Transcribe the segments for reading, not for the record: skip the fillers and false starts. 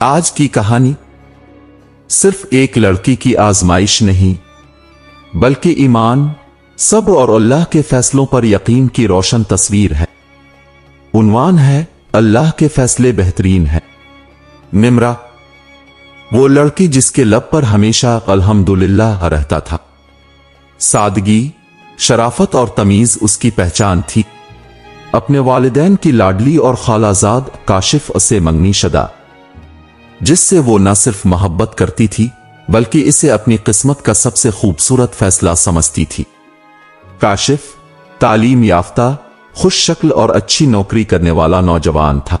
آج کی کہانی صرف ایک لڑکی کی آزمائش نہیں بلکہ ایمان، صبر اور اللہ کے فیصلوں پر یقین کی روشن تصویر ہے۔ عنوان ہے اللہ کے فیصلے بہترین ہیں۔ نمرہ، وہ لڑکی جس کے لب پر ہمیشہ الحمدللہ رہتا تھا۔ سادگی، شرافت اور تمیز اس کی پہچان تھی۔ اپنے والدین کی لاڈلی اور خالہ زاد کاشف سے منگنی شدہ، جس سے وہ نہ صرف محبت کرتی تھی بلکہ اسے اپنی قسمت کا سب سے خوبصورت فیصلہ سمجھتی تھی۔ کاشف تعلیم یافتہ، خوش شکل اور اچھی نوکری کرنے والا نوجوان تھا۔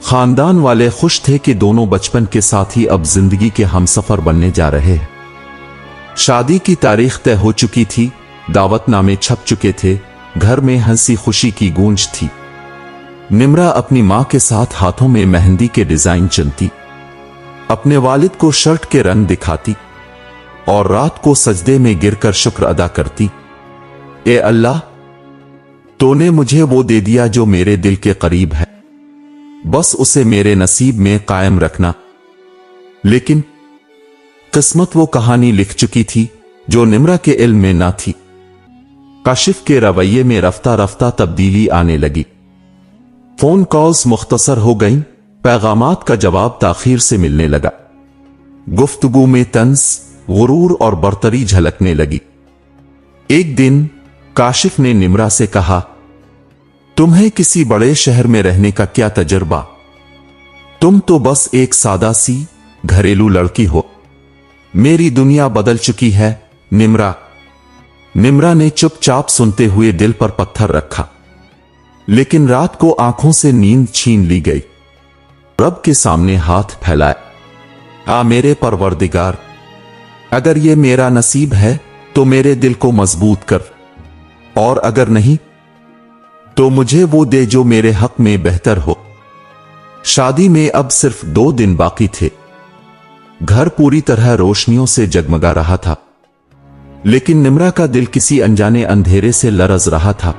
خاندان والے خوش تھے کہ دونوں بچپن کے ساتھی اب زندگی کے ہمسفر بننے جا رہے ہیں۔ شادی کی تاریخ طے ہو چکی تھی، دعوت نامے چھپ چکے تھے، گھر میں ہنسی خوشی کی گونج تھی۔ نمرہ اپنی ماں کے ساتھ ہاتھوں میں مہندی کے ڈیزائن چنتی، اپنے والد کو شرٹ کے رنگ دکھاتی اور رات کو سجدے میں گر کر شکر ادا کرتی۔ اے اللہ، تو نے مجھے وہ دے دیا جو میرے دل کے قریب ہے، بس اسے میرے نصیب میں قائم رکھنا۔ لیکن قسمت وہ کہانی لکھ چکی تھی جو نمرہ کے علم میں نہ تھی۔ کاشف کے رویے میں رفتہ رفتہ تبدیلی آنے لگی۔ فون کالز مختصر ہو گئیں، پیغامات کا جواب تاخیر سے ملنے لگا، گفتگو میں طنز، غرور اور برتری جھلکنے لگی۔ ایک دن کاشف نے نمرہ سے کہا، تمہیں کسی بڑے شہر میں رہنے کا کیا تجربہ؟ تم تو بس ایک سادہ سی گھریلو لڑکی ہو۔ میری دنیا بدل چکی ہے نمرہ۔ نمرہ نے چپ چاپ سنتے ہوئے دل پر پتھر رکھا، لیکن رات کو آنکھوں سے نیند چھین لی گئی۔ رب کے سامنے ہاتھ پھیلائے، آ میرے پروردگار، اگر یہ میرا نصیب ہے تو میرے دل کو مضبوط کر، اور اگر نہیں تو مجھے وہ دے جو میرے حق میں بہتر ہو۔ شادی میں اب صرف 2 دن باقی تھے۔ گھر پوری طرح روشنیوں سے جگمگا رہا تھا، لیکن نمرہ کا دل کسی انجانے اندھیرے سے لرز رہا تھا،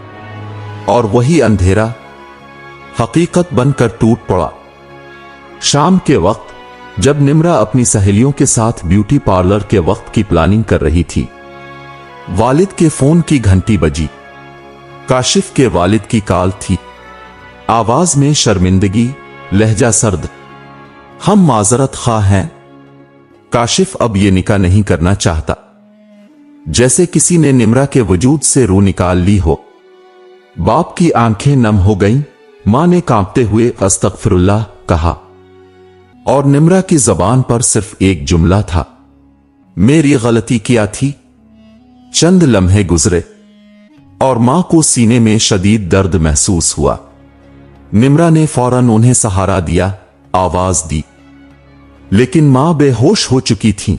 اور وہی اندھیرا حقیقت بن کر ٹوٹ پڑا۔ شام کے وقت جب نمرہ اپنی سہیلیوں کے ساتھ بیوٹی پارلر کے وقت کی پلاننگ کر رہی تھی، والد کے فون کی گھنٹی بجی۔ کاشف کے والد کی کال تھی، آواز میں شرمندگی، لہجہ سرد۔ ہم معذرت خواہ ہیں، کاشف اب یہ نکاح نہیں کرنا چاہتا۔ جیسے کسی نے نمرہ کے وجود سے روح نکال لی ہو۔ باپ کی آنکھیں نم ہو گئیں، ماں نے کانپتے ہوئے استغفر اللہ کہا، اور نمرہ کی زبان پر صرف ایک جملہ تھا، میری غلطی کیا تھی؟ چند لمحے گزرے اور ماں کو سینے میں شدید درد محسوس ہوا۔ نمرہ نے فوراً انہیں سہارا دیا، آواز دی، لیکن ماں بے ہوش ہو چکی تھیں۔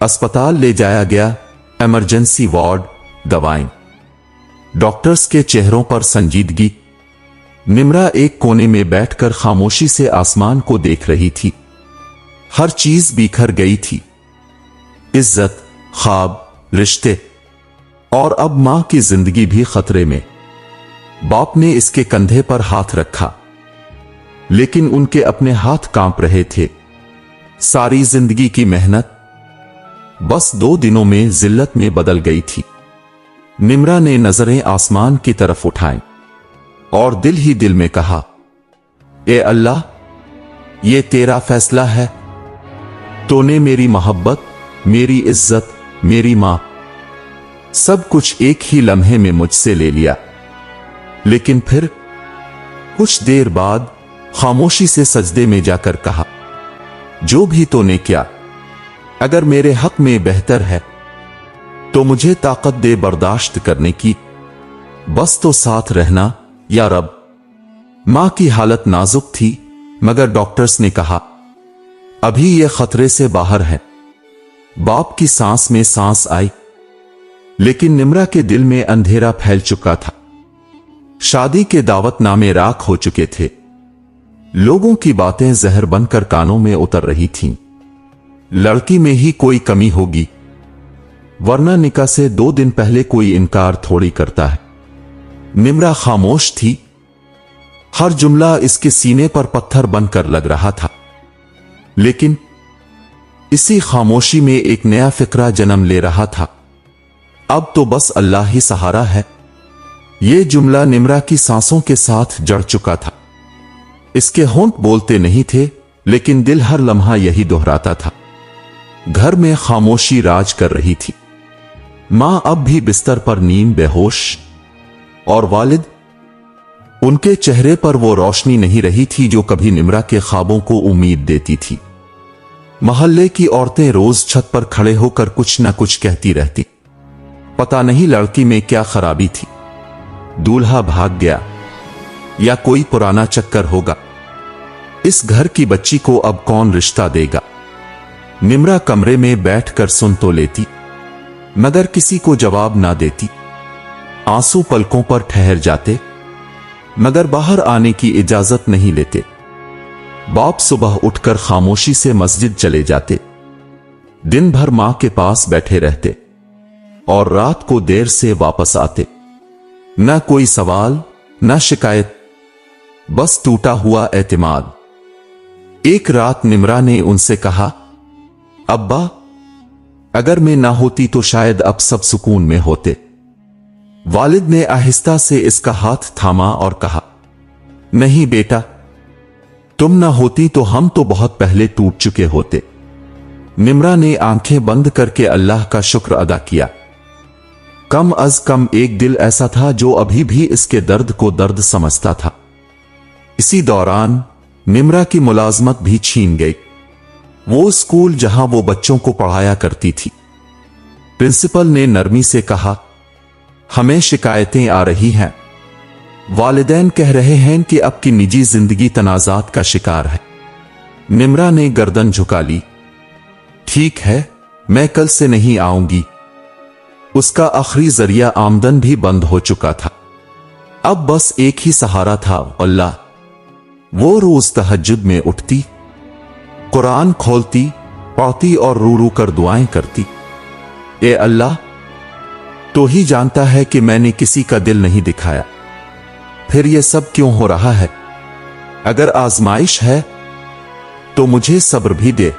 اسپتال لے جایا گیا، ایمرجنسی وارڈ، دوائیں، ڈاکٹرز کے چہروں پر سنجیدگی۔ نمرہ ایک کونے میں بیٹھ کر خاموشی سے آسمان کو دیکھ رہی تھی۔ ہر چیز بکھر گئی تھی، عزت، خواب، رشتے، اور اب ماں کی زندگی بھی خطرے میں۔ باپ نے اس کے کندھے پر ہاتھ رکھا، لیکن ان کے اپنے ہاتھ کانپ رہے تھے۔ ساری زندگی کی محنت بس 2 دنوں میں ذلت میں بدل گئی تھی۔ نمرہ نے نظریں آسمان کی طرف اٹھائیں اور دل ہی دل میں کہا، اے اللہ، یہ تیرا فیصلہ ہے۔ تو نے میری محبت، میری عزت، میری ماں، سب کچھ ایک ہی لمحے میں مجھ سے لے لیا۔ لیکن پھر کچھ دیر بعد خاموشی سے سجدے میں جا کر کہا، جو بھی تو نے کیا، اگر میرے حق میں بہتر ہے تو مجھے طاقت دے برداشت کرنے کی، بس تو ساتھ رہنا یا رب۔ ماں کی حالت نازک تھی، مگر ڈاکٹرز نے کہا ابھی یہ خطرے سے باہر ہے۔ باپ کی سانس میں سانس آئی، لیکن نمرہ کے دل میں اندھیرا پھیل چکا تھا۔ شادی کے دعوت نامے راکھ ہو چکے تھے، لوگوں کی باتیں زہر بن کر کانوں میں اتر رہی تھیں۔ لڑکی میں ہی کوئی کمی ہوگی، ورنہ نکاح سے 2 دن پہلے کوئی انکار تھوڑی کرتا ہے۔ نمرہ خاموش تھی، ہر جملہ اس کے سینے پر پتھر بن کر لگ رہا تھا۔ लेकिन इसी खामोशी में एक नया फिक्रा जन्म ले रहा था। अब तो बस अल्लाह ही सहारा है। यह जुमला निम्रा की सांसों के साथ जड़ चुका था। इसके होंठ बोलते नहीं थे, लेकिन दिल हर लम्हा यही दोहराता था। घर में खामोशी राज कर रही थी। मां अब भी बिस्तर पर नींद बेहोश, और वालिद, उनके चेहरे पर वो रोशनी नहीं रही थी जो कभी निम्रा के ख्वाबों को उम्मीद देती थी। मोहल्ले की औरतें रोज छत पर खड़े होकर कुछ न कुछ कहती रहती। पता नहीं लड़की में क्या खराबी थी, दूल्हा भाग गया या कोई पुराना चक्कर होगा। इस घर की बच्ची को अब कौन रिश्ता देगा। निम्रा कमरे में बैठकर सुन तो लेती, मगर किसी को जवाब ना देती। आंसू पलकों पर ठहर जाते, मगर बाहर आने की इजाजत नहीं लेते। बाप सुबह उठकर खामोशी से मस्जिद चले जाते, दिन भर मां के पास बैठे रहते और रात को देर से वापस आते। न कोई सवाल, न शिकायत, बस टूटा हुआ एतमाद। एक रात निम्रा ने उनसे कहा, अब्बा, अगर मैं ना होती तो शायद अब सब सुकून में होते। वालिद ने आहिस्ता से इसका हाथ थामा और कहा, नहीं बेटा, तुम ना होती तो हम तो बहुत पहले टूट चुके होते। निम्रा ने आंखें बंद करके अल्लाह का शुक्र अदा किया। कम अज कम एक दिल ऐसा था जो अभी भी इसके दर्द को दर्द समझता था। इसी दौरान निम्रा की मुलाजमत भी छीन गई। वो स्कूल जहां वो बच्चों को पढ़ाया करती थी, प्रिंसिपल ने नरमी से कहा, हमें शिकायतें आ रही हैं। वालिदैन कह रहे हैं कि अब की निजी जिंदगी तनाजात का शिकार है। निम्रा ने गर्दन झुका ली। ठीक है, मैं कल से नहीं आऊंगी। उसका आखिरी जरिया आमदन भी बंद हो चुका था। अब बस एक ही सहारा था, अल्लाह। वो रोज तहज्जुद में उठती, कुरान खोलती, पढ़ती और रू रू कर दुआएं करती। ए अल्लाह, तो ही जानता है कि मैंने किसी का दिल नहीं दिखाया। फिर यह सब क्यों हो रहा है? अगर आजमाइश है तो मुझे सब्र भी दे।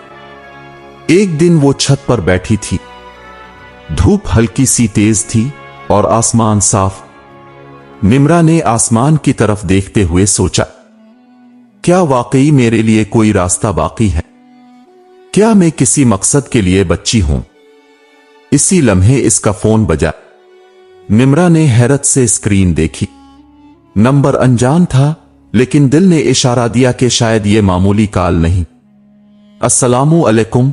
एक दिन वो छत पर बैठी थी। धूप हल्की सी तेज थी और आसमान साफ। निम्रा ने आसमान की तरफ देखते हुए सोचा, क्या वाकई मेरे लिए कोई रास्ता बाकी है? क्या मैं किसी मकसद के लिए बच्ची हूं? इसी लम्हे इसका फोन बजा। निम्रा ने हैरत से स्क्रीन देखी। नंबर अनजान था, लेकिन दिल ने इशारा दिया कि शायद यह मामूली कॉल नहीं। अस्सलामु अलैकुम।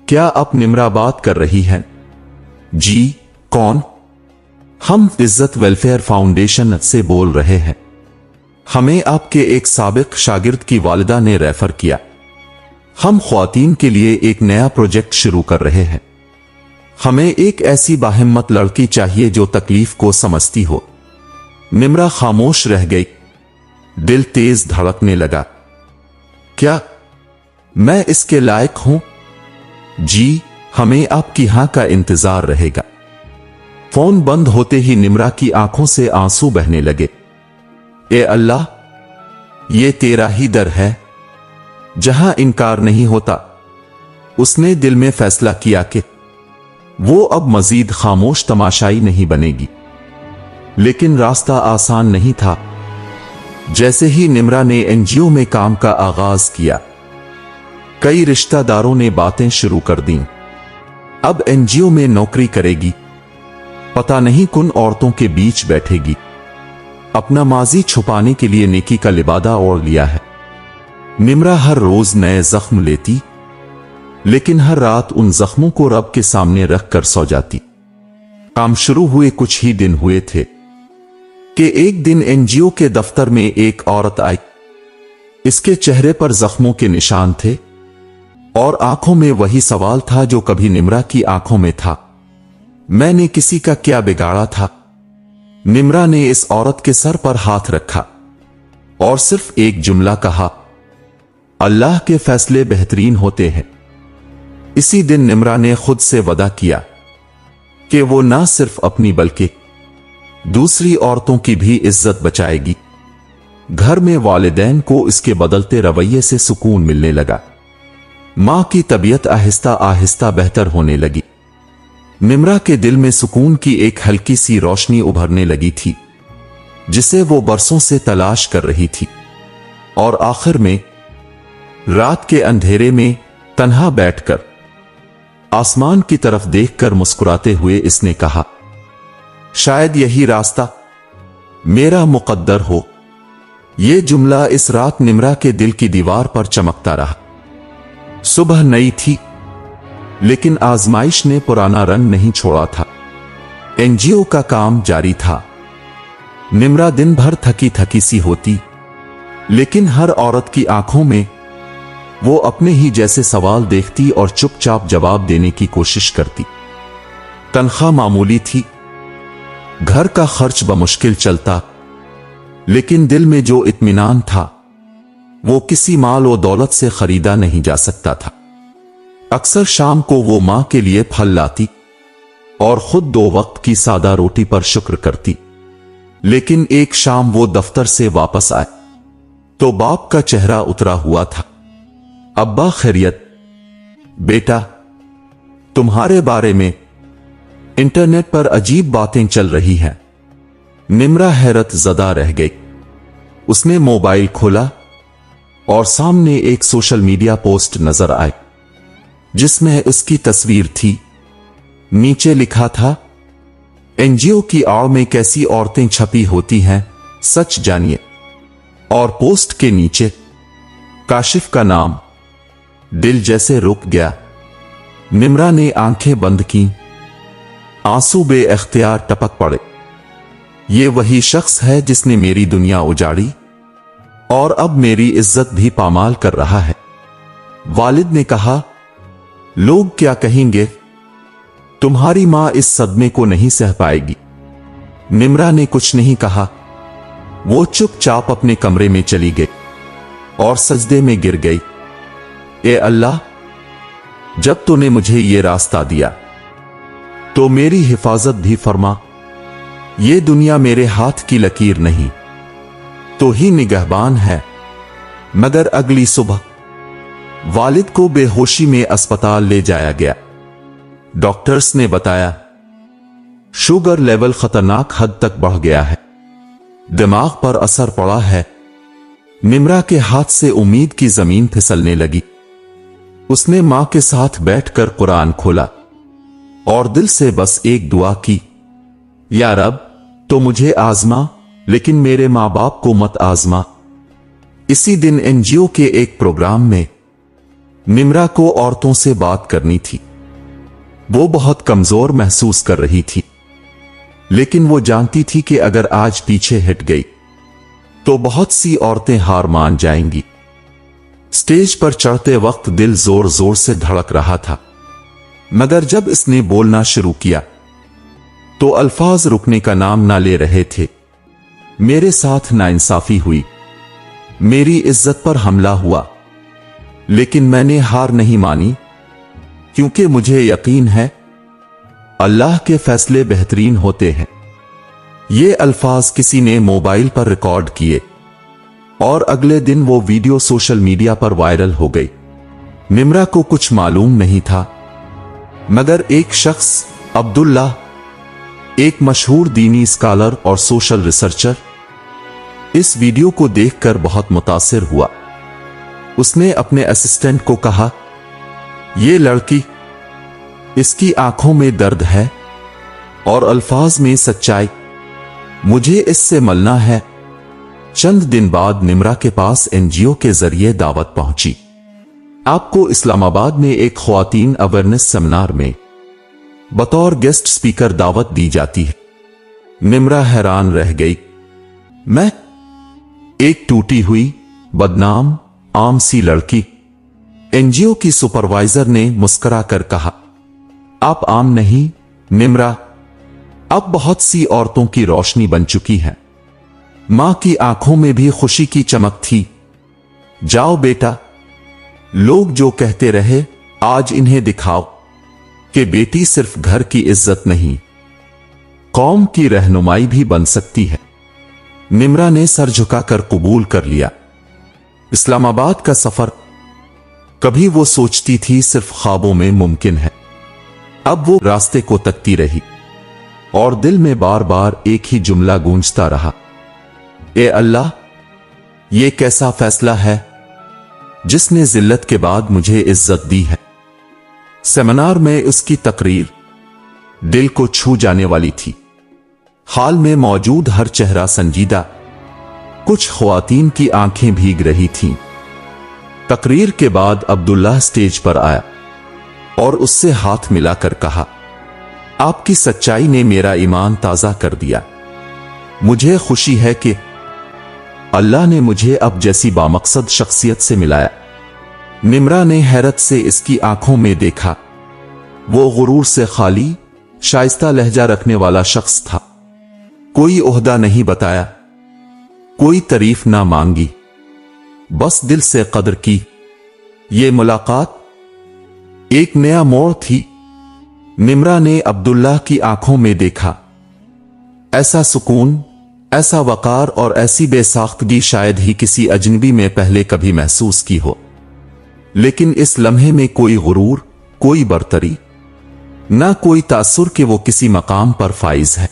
क्या आप निम्रा बात कर रही हैं? जी, कौन? हम इज्जत वेलफेयर फाउंडेशन से बोल रहे हैं। हमें आपके एक साबिक शागिर्द की वालिदा ने रेफर किया। हम ख्वातीन के लिए एक नया प्रोजेक्ट शुरू कर रहे हैं। हमें एक ऐसी बाहिम्मत लड़की चाहिए जो तकलीफ को समझती हो। निम्रा खामोश रह गई। दिल तेज धड़कने लगा। क्या मैं इसके लायक हूं? जी, हमें आपकी हां का इंतजार रहेगा। फोन बंद होते ही निम्रा की आंखों से आंसू बहने लगे। ए अल्लाह, ये तेरा ही दर है जहां इनकार नहीं होता। उसने दिल में फैसला किया कि वो अब मजीद खामोश तमाशाई नहीं बनेगी। लेकिन रास्ता आसान नहीं था। जैसे ही निम्रा ने एनजीओ में काम का आगाज किया, कई रिश्तेदारों ने बातें शुरू कर दी। अब एनजीओ में नौकरी करेगी, पता नहीं किन औरतों के बीच बैठेगी। अपना माजी छुपाने के लिए नेकी का लिबादा ओढ़ लिया है। निम्रा हर रोज नए जख्म लेती, लेकिन हर रात उन जख्मों को रब के सामने रख कर सो जाती। काम शुरू हुए कुछ ही दिन हुए थे कि एक दिन एनजीओ के दफ्तर में एक औरत आई। इसके चेहरे पर जख्मों के निशान थे और आंखों में वही सवाल था जो कभी निम्रा की आंखों में था, मैंने किसी का क्या बिगाड़ा था? निम्रा ने इस औरत के सर पर हाथ रखा और सिर्फ एक जुमला कहा, अल्लाह के फैसले बेहतरीन होते हैं। इसी दिन निम्रा ने खुद से वदा किया कि वो ना सिर्फ अपनी बल्कि दूसरी औरतों की भी इज्जत बचाएगी। घर में वालिदैन को इसके बदलते रवैये से सुकून मिलने लगा। मां की तबीयत आहिस्ता आहिस्ता बेहतर होने लगी। निम्रा के दिल में सुकून की एक हल्की सी रोशनी उभरने लगी थी, जिसे वो बरसों से तलाश कर रही थी। और आखिर में रात के अंधेरे में तन्हा बैठकर आसमान की तरफ देखकर मुस्कुराते हुए इसने कहा, शायद यही रास्ता मेरा मुकद्दर हो। यह जुमला इस रात निम्रा के दिल की दीवार पर चमकता रहा। सुबह नई थी, लेकिन आजमाइश ने पुराना रंग नहीं छोड़ा था। एनजीओ का काम जारी था। निम्रा दिन भर थकी थकी सी होती, लेकिन हर औरत की आंखों में वो अपने ही जैसे सवाल देखती और चुपचाप जवाब देने की कोशिश करती। तनख्वाह मामूली थी, घर का खर्च बमुश्किल चलता, लेकिन दिल में जो इत्मीनान था वो किसी माल और दौलत से खरीदा नहीं जा सकता था। अक्सर शाम को वो मां के लिए फल लाती और खुद 2 वक्त की सादा रोटी पर शुक्र करती। लेकिन एक शाम वो दफ्तर से वापस आए तो बाप का चेहरा उतरा हुआ था। अब्बा खैरियत? बेटा, तुम्हारे बारे में इंटरनेट पर अजीब बातें चल रही हैं। निम्रा हैरत ज़दा रह गई। उसने मोबाइल खोला और सामने एक सोशल मीडिया पोस्ट नजर आई, जिसमें उसकी तस्वीर थी। नीचे लिखा था, एनजीओ की आड़ में कैसी औरतें छपी होती हैं, सच जानिए। और पोस्ट के नीचे काशिफ का नाम। दिल जैसे रुक गया। निम्रा ने आंखें बंद की, आंसू बेअख्तियार टपक पड़े। ये वही शख्स है जिसने मेरी दुनिया उजाड़ी और अब मेरी इज्जत भी पामाल कर रहा है। वालिद ने कहा, लोग क्या कहेंगे? तुम्हारी मां इस सदमे को नहीं सह पाएगी। निम्रा ने कुछ नहीं कहा। वो चुपचाप अपने कमरे में चली गई और सजदे में गिर गई। ए अल्लाह, जब तूने मुझे ये रास्ता दिया तो मेरी हिफाजत भी फरमा। ये दुनिया मेरे हाथ की लकीर नहीं, तो ही निगहबान है। मगर अगली सुबह वालिद को बेहोशी में अस्पताल ले जाया गया। डॉक्टर्स ने बताया, शुगर लेवल खतरनाक हद तक बढ़ गया है, दिमाग पर असर पड़ा है। निम्रा के हाथ से उम्मीद की जमीन फिसलने लगी। उसने मां के साथ बैठकर कुरान खोला और दिल से बस एक दुआ की, या रब, तो मुझे आजमा, लेकिन मेरे मां बाप को मत आजमा। इसी दिन एनजीओ के एक प्रोग्राम में निम्रा को औरतों से बात करनी थी। वो बहुत कमजोर महसूस कर रही थी, लेकिन वो जानती थी कि अगर आज पीछे हट गई तो बहुत सी औरतें हार मान जाएंगी। स्टेज पर चढ़ते वक्त दिल जोर जोर से धड़क रहा था, मगर जब इसने बोलना शुरू किया तो अल्फाज रुकने का नाम ना ले रहे थे। मेरे साथ नाइंसाफी हुई, मेरी इज्जत पर हमला हुआ, लेकिन मैंने हार नहीं मानी, क्योंकि मुझे यकीन है अल्लाह के फैसले बेहतरीन होते हैं। ये अल्फाज किसी ने मोबाइल पर रिकॉर्ड किए और अगले दिन वो वीडियो सोशल मीडिया पर वायरल हो गई। निम्रा को कुछ मालूम नहीं था, मगर एक शख्स, अब्दुल्ला, एक मशहूर दीनी स्कॉलर और सोशल रिसर्चर, इस वीडियो को देखकर बहुत मुतासिर हुआ। उसने अपने असिस्टेंट को कहा, ये लड़की, इसकी आंखों में दर्द है और अल्फाज में सच्चाई, मुझे इससे मिलना है। चंद दिन बाद निम्रा के पास एनजीओ के जरिए दावत पहुंची। आपको इस्लामाबाद में एक ख्वातीन अवेयरनेस सेमिनार में बतौर गेस्ट स्पीकर दावत दी जाती है। निम्रा हैरान रह गई। मैं एक टूटी हुई, बदनाम, आम सी लड़की। एनजीओ की सुपरवाइजर ने मुस्कुरा कर कहा, आप आम नहीं निम्रा, अब बहुत सी औरतों की रोशनी बन चुकी है। मां की आंखों में भी खुशी की चमक थी। जाओ बेटा, लोग जो कहते रहे आज इन्हें दिखाओ कि बेटी सिर्फ घर की इज्जत नहीं, कौम की रहनुमाई भी बन सकती है। निम्रा ने सर झुकाकर कबूल कर लिया। इस्लामाबाद का सफर कभी वो सोचती थी सिर्फ ख्वाबों में मुमकिन है। अब वो रास्ते को तकती रही और दिल में बार बार एक ही जुमला गूंजता रहा, ए अल्लाह, ये कैसा फैसला है जिसने जिल्लत के बाद मुझे इज्जत दी है। सेमिनार में उसकी तकरीर दिल को छू जाने वाली थी। हाल में मौजूद हर चेहरा संजीदा, कुछ ख्वातीन की आंखें भीग रही थीं। तकरीर के बाद अब्दुल्लाह स्टेज पर आया और उससे हाथ मिलाकर कहा, आपकी सच्चाई ने मेरा ईमान ताजा कर दिया। मुझे खुशी है कि अल्लाह ने मुझे अब जैसी बामकसद शख्सियत से मिलाया। निम्रा ने हैरत से इसकी आंखों में देखा। वो गुरूर से खाली, शाइस्ता लहजा रखने वाला शख्स था। कोई ओहदा नहीं बताया, कोई तारीफ ना मांगी, बस दिल से कदर की। ये मुलाकात एक नया मोड़ थी। निम्रा ने अब्दुल्लाह की आंखों में देखा। ऐसा सुकून, ऐसा वकार और ऐसी बेसाख्तगी शायद ही किसी अजनबी में पहले कभी महसूस की हो। लेकिन इस लम्हे में कोई गुरूर, कोई बरतरी, ना कोई तासुर कि वो किसी मकाम पर फाइज है।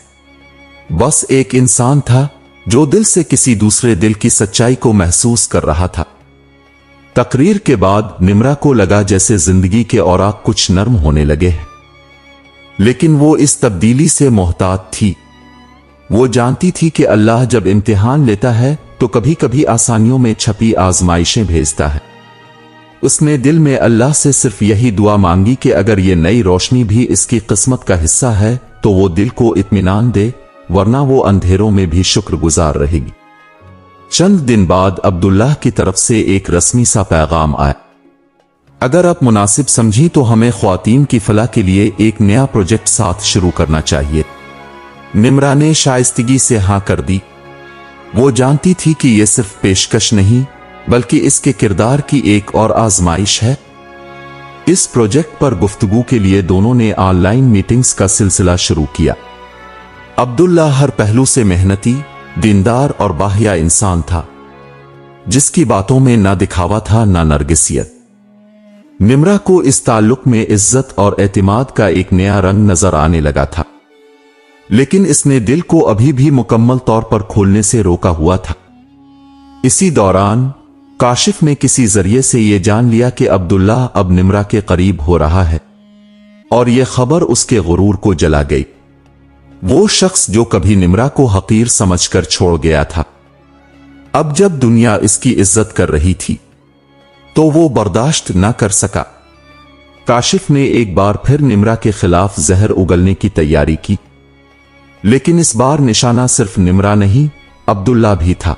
बस एक इंसान था जो दिल से किसी दूसरे दिल की सच्चाई को महसूस कर रहा था। तकरीर के बाद निम्रा को लगा जैसे जिंदगी के औराक कुछ नरम होने लगे हैं। लेकिन वो इस तब्दीली से मोहतात थी। वो जानती थी कि अल्लाह जब इम्तिहान लेता है तो कभी कभी आसानियों में छपी आजमाइशें भेजता है। उसने दिल में अल्लाह से सिर्फ यही दुआ मांगी कि अगर ये नई रोशनी भी इसकी किस्मत का हिस्सा है तो वो दिल को इत्मीनान दे, वरना वो अंधेरों में भी शुक्रगुजार रहेगी। चंद दिन बाद अब्दुल्लाह की तरफ से एक रस्मी सा पैगाम आया, अगर आप मुनासिब समझी तो हमें ख्वातीन की फलाह के लिए एक नया प्रोजेक्ट साथ शुरू करना चाहिए। निम्रा ने शाइस्तगी से हां कर दी। वो जानती थी कि यह सिर्फ पेशकश नहीं बल्कि इसके किरदार की एक और आजमाइश है। इस प्रोजेक्ट पर गुफ्तगू के लिए दोनों ने ऑनलाइन मीटिंग्स का सिलसिला शुरू किया। अब्दुल्ला हर पहलू से मेहनती, दीनदार और बाहिया इंसान था, जिसकी बातों में ना दिखावा था ना नरगिसियत। निम्रा को इस ताल्लुक में इज्जत और एतिमाद का एक नया रंग नजर आने लगा था, लेकिन इसने दिल को अभी भी मुकम्मल तौर पर खोलने से रोका हुआ था। इसी दौरान काशिफ ने किसी जरिए से यह जान लिया कि अब्दुल्लाह अब निम्रा के करीब हो रहा है, और यह खबर उसके गुरूर को जला गई। वो शख्स जो कभी निम्रा को हकीर समझकर छोड़ गया था, अब जब दुनिया इसकी इज्जत कर रही थी तो वो बर्दाश्त न कर सका। काशिफ ने एक बार फिर निम्रा के खिलाफ जहर उगलने की तैयारी की, लेकिन इस बार निशाना सिर्फ निम्रा नहीं, अब्दुल्ला भी था।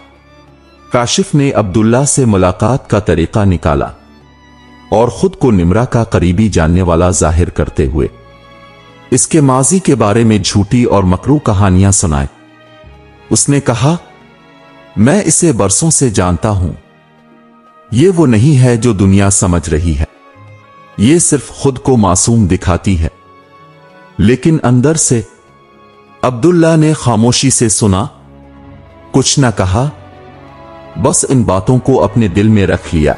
काशिफ ने अब्दुल्ला से मुलाकात का तरीका निकाला और खुद को निम्रा का करीबी जानने वाला जाहिर करते हुए इसके माजी के बारे में झूठी और मकरू कहानियां सुनाए। उसने कहा, मैं इसे बरसों से जानता हूं। ये वो नहीं है जो दुनिया समझ रही है। ये सिर्फ खुद को मासूम दिखाती है, लेकिन अंदर से। अब्दुल्ला ने खामोशी से सुना, कुछ न कहा, बस इन बातों को अपने दिल में रख लिया।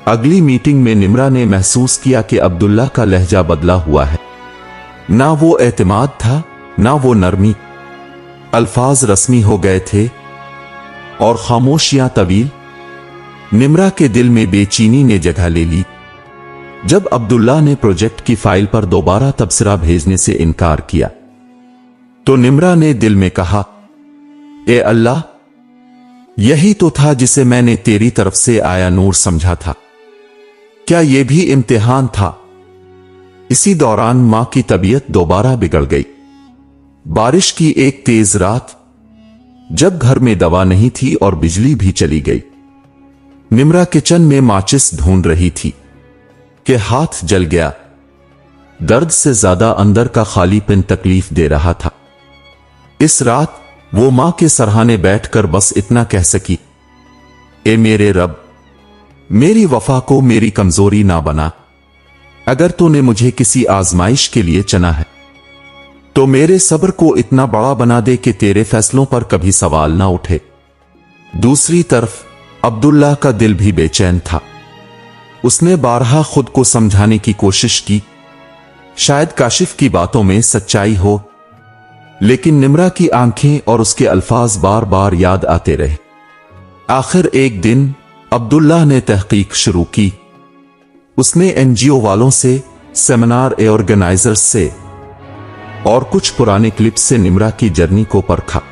अगली मीटिंग में निम्रा ने महसूस किया कि अब्दुल्ला का लहजा बदला हुआ है। ना वो एतमाद था, ना वो नरमी। अल्फाज रस्मी हो गए थे और खामोशियां तवील। निम्रा के दिल में बेचैनी ने जगह ले ली। जब अब्दुल्ला ने प्रोजेक्ट की फाइल पर दोबारा तबसरा भेजने से इनकार किया तो निम्रा ने दिल में कहा, ए अल्लाह, यही तो था जिसे मैंने तेरी तरफ से आया नूर समझा था। क्या यह भी इम्तिहान था? इसी दौरान मां की तबीयत दोबारा बिगड़ गई। बारिश की एक तेज रात, जब घर में दवा नहीं थी और बिजली भी चली गई, निम्रा किचन में माचिस ढूंढ रही थी कि हाथ जल गया। दर्द से ज्यादा अंदर का खालीपन तकलीफ दे रहा था। इस रात वो मां के सरहाने बैठकर बस इतना कह सकी, ए मेरे रब, मेरी वफा को मेरी कमजोरी ना बना। अगर तूने मुझे किसी आजमाइश के लिए चुना है तो मेरे सब्र को इतना बड़ा बना दे कि तेरे फैसलों पर कभी सवाल ना उठे। दूसरी तरफ अब्दुल्ला का दिल भी बेचैन था। उसने बारहा खुद को समझाने की कोशिश की, शायद काशिफ की बातों में सच्चाई हो, लेकिन निम्रा की आंखें और उसके अल्फाज बार बार याद आते रहे। आखिर एक दिन अब्दुल्लाह ने तहकीक शुरू की। उसने एनजीओ वालों से, सेमिनार ऑर्गेनाइजर्स से और कुछ पुराने क्लिप्स से निम्रा की जर्नी को परखा।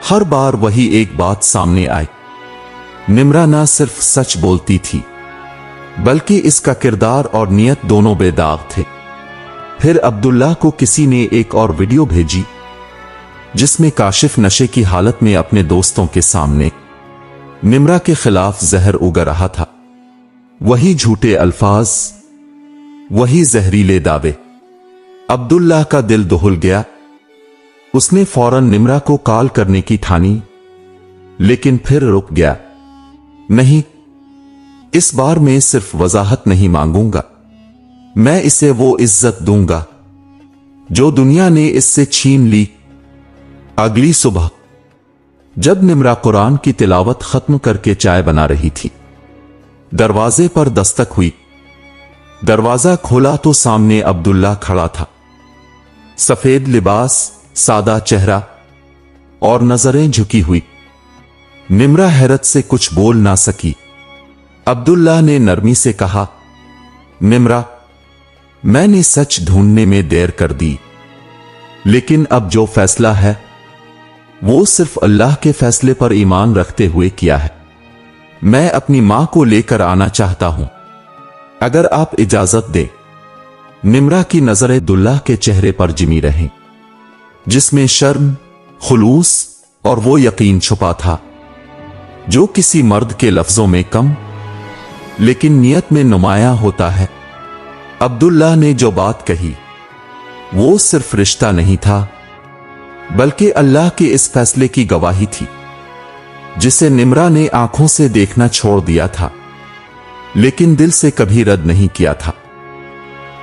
हर बार वही एक बात सामने आई, निम्रा न सिर्फ सच बोलती थी, बल्कि इसका किरदार और नियत दोनों बेदाग थे। फिर अब्दुल्लाह को किसी ने एक और वीडियो भेजी, जिसमें काशिफ नशे की हालत में अपने दोस्तों के सामने निम्रा के खिलाफ जहर उगा रहा था। वही झूठे अल्फाज, वही जहरीले दावे। अब्दुल्लाह का दिल दहल गया। उसने फौरन निम्रा को कॉल करने की ठानी, लेकिन फिर रुक गया। नहीं, इस बार मैं सिर्फ वजाहत नहीं मांगूंगा, मैं इसे वो इज्जत दूंगा जो दुनिया ने इससे छीन ली। अगली सुबह जब निम्रा कुरान की तिलावत खत्म करके चाय बना रही थी, दरवाजे पर दस्तक हुई। दरवाजा खोला तो सामने अब्दुल्ला खड़ा था। सफेद लिबास, सादा चेहरा और नजरें झुकी हुई। निम्रा हैरत से कुछ बोल ना सकी। अब्दुल्ला ने नरमी से कहा, निम्रा, मैंने सच ढूंढने में देर कर दी, लेकिन अब जो फैसला है वो सिर्फ अल्लाह के फैसले पर ईमान रखते हुए किया है। मैं अपनी मां को लेकर आना चाहता हूं, अगर आप इजाजत दें। निम्रा की नजरें अब्दुल्लाह के चेहरे पर जिमी रहीं, जिसमें शर्म, खुलूस और वो यकीन छुपा था जो किसी मर्द के लफ्जों में कम लेकिन नियत में नुमायां होता है। अब्दुल्लाह ने जो बात कही वो सिर्फ रिश्ता नहीं था, बल्कि अल्लाह के इस फैसले की गवाही थी, जिसे निम्रा ने आंखों से देखना छोड़ दिया था, लेकिन दिल से कभी रद्द नहीं किया था।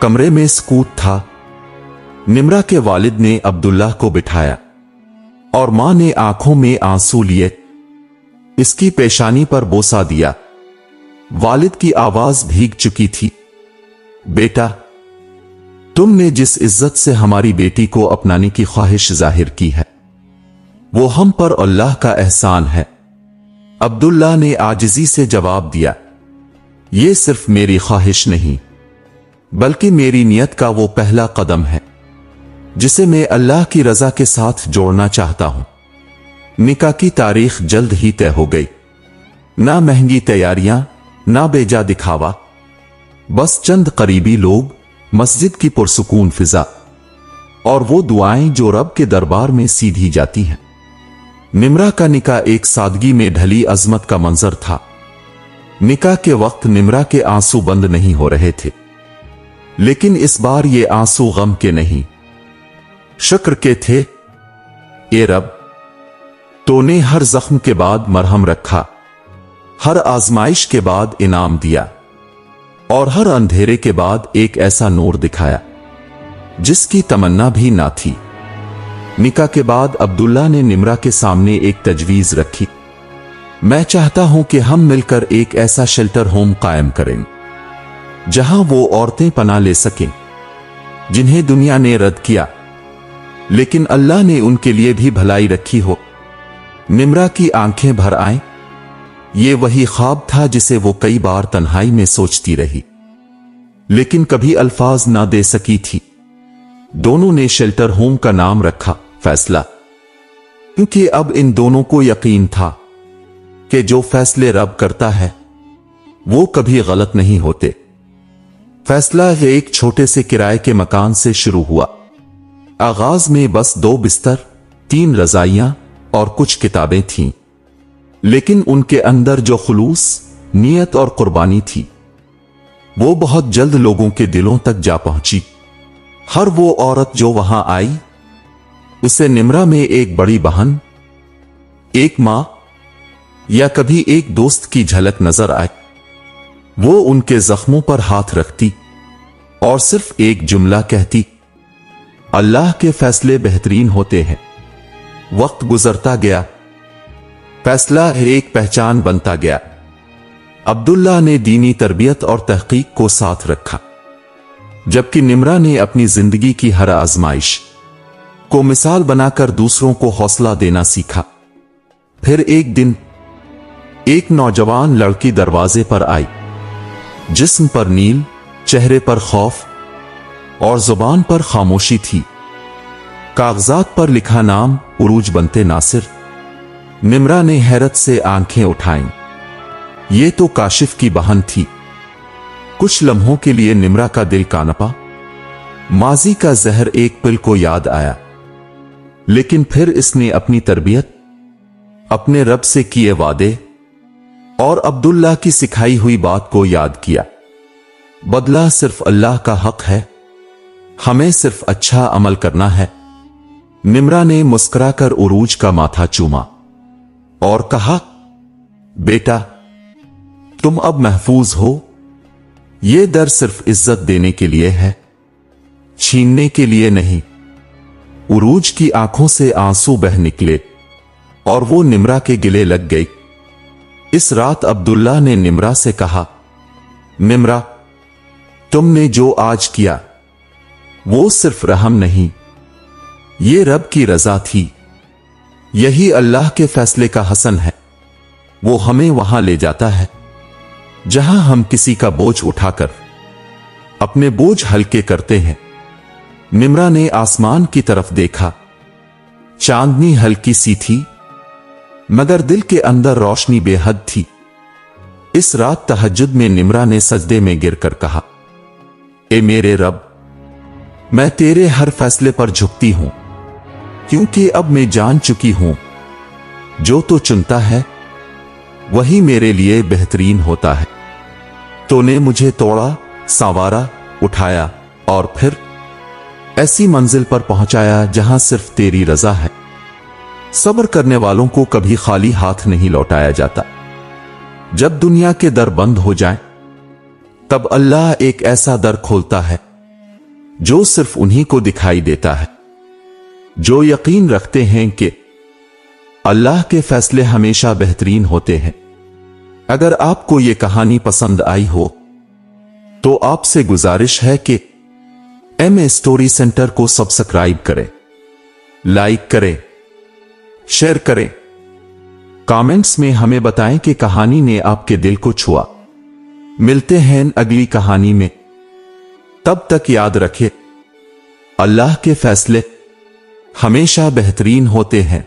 कमरे में सुकूत था। निम्रा के वालिद ने अब्दुल्लाह को बिठाया और मां ने आंखों में आंसू लिए इसकी पेशानी पर बोसा दिया। वालिद की आवाज भीग चुकी थी, बेटा, तुमने जिस इज्जत से हमारी बेटी को अपनाने की ख्वाहिश जाहिर की है, वो हम पर अल्लाह का एहसान है। अब्दुल्लाह ने आजिजी से जवाब दिया, ये सिर्फ मेरी ख्वाहिश नहीं, बल्कि मेरी नियत का वो पहला कदम है जिसे मैं अल्लाह की रजा के साथ जोड़ना चाहता हूं। निकाह की तारीख जल्द ही तय हो गई। ना महंगी तैयारियां, ना बेजा दिखावा, बस चंद करीबी लोग, मस्जिद की पुरसुकून फिजा और वो दुआएं जो रब के दरबार में सीधी जाती हैं। निम्रा का निकाह एक सादगी में ढली अजमत का मंजर था। निकाह के वक्त निम्रा के आंसू बंद नहीं हो रहे थे, लेकिन इस बार ये आंसू गम के नहीं, शुक्र के थे। ए रब, तूने हर जख्म के बाद मरहम रखा, हर आजमाइश के बाद इनाम दिया और हर अंधेरे के बाद एक ऐसा नूर दिखाया जिसकी तमन्ना भी ना थी। निकाह के बाद अब्दुल्ला ने निम्रा के सामने एक तजवीज रखी। मैं चाहता हूं कि हम मिलकर एक ऐसा शेल्टर होम कायम करें जहां वो औरतें पनाह ले सकें जिन्हें दुनिया ने रद्द किया, लेकिन अल्लाह ने उनके लिए भी भलाई रखी हो। निम्रा की आंखें भर आएं। ये वही ख्वाब था जिसे वो कई बार तन्हाई में सोचती रही, लेकिन कभी अल्फाज ना दे सकी थी। दोनों ने शेल्टर होम का नाम रखा फैसला, क्योंकि अब इन दोनों को यकीन था कि जो फैसले रब करता है वो कभी गलत नहीं होते। फैसला एक छोटे से किराए के मकान से शुरू हुआ। आगाज में बस 2 बिस्तर, 3 रजाइयां और कुछ किताबें थीं, लेकिन उनके अंदर जो खुलूस, नियत और कुर्बानी थी वो बहुत जल्द लोगों के दिलों तक जा पहुंची। हर वो औरत जो वहां आई, उसे निम्रा में एक बड़ी बहन, एक मां या कभी एक दोस्त की झलक नजर आई। वो उनके जख्मों पर हाथ रखती और सिर्फ एक जुमला कहती, अल्लाह के फैसले बेहतरीन होते हैं। वक्त गुजरता गया, फैसला एक पहचान बनता गया। अब्दुल्ला ने दीनी तरबियत और तहकीक को साथ रखा, जबकि निम्रा ने अपनी जिंदगी की हर आजमाइश को मिसाल बनाकर दूसरों को हौसला देना सीखा। फिर एक दिन एक नौजवान लड़की दरवाजे पर आई, जिस्म पर नील, चेहरे पर खौफ और जुबान पर खामोशी थी। कागजात पर लिखा नाम उरूज बनते नासिर। निम्रा ने हैरत से आंखें उठाईं। ये तो काशिफ की बहन थी। कुछ लम्हों के लिए निम्रा का दिल कांपा। माजी का जहर एक पल को याद आया, लेकिन फिर इसने अपनी तरबियत, अपने रब से किए वादे और अब्दुल्ला की सिखाई हुई बात को याद किया। बदला सिर्फ अल्लाह का हक है, हमें सिर्फ अच्छा अमल करना है। निम्रा ने मुस्कुराकर उरूज का माथा चूमा और कहा, बेटा, तुम अब महफूज हो। यह दर सिर्फ इज्जत देने के लिए है, छीनने के लिए नहीं। उरूज की आंखों से आंसू बह निकले और वो निम्रा के गिले लग गई। इस रात अब्दुल्ला ने निम्रा से कहा, निम्रा, तुमने जो आज किया वो सिर्फ रहम नहीं, ये रब की रजा थी। यही अल्लाह के फैसले का हसन है। वो हमें वहां ले जाता है जहां हम किसी का बोझ उठाकर अपने बोझ हल्के करते हैं। निम्रा ने आसमान की तरफ देखा। चांदनी हल्की सी थी, मगर दिल के अंदर रोशनी बेहद थी। इस रात तहज्जुद में निम्रा ने सजदे में गिरकर कहा, ए मेरे रब, मैं तेरे हर फैसले पर झुकती हूं, क्योंकि अब मैं जान चुकी हूं, जो तो चुनता है वही मेरे लिए बेहतरीन होता है। तूने मुझे तोड़ा, संवारा, उठाया और फिर ऐसी मंजिल पर पहुंचाया जहां सिर्फ तेरी रजा है। सब्र करने वालों को कभी खाली हाथ नहीं लौटाया जाता। जब दुनिया के दर बंद हो जाएं, तब अल्लाह एक ऐसा दर खोलता है जो सिर्फ उन्हीं को दिखाई देता है, जो यकीन रखते हैं कि अल्लाह के फैसले हमेशा बेहतरीन होते हैं। अगर आपको ये कहानी पसंद आई हो तो आपसे गुजारिश है कि एम स्टोरी सेंटर को सब्सक्राइब करें, लाइक करें, शेयर करें। कमेंट्स में हमें बताएं कि कहानी ने आपके दिल को छुआ। मिलते हैं अगली कहानी में। तब तक याद रखें, अल्लाह के फैसले हमेशा बेहतरीन होते हैं।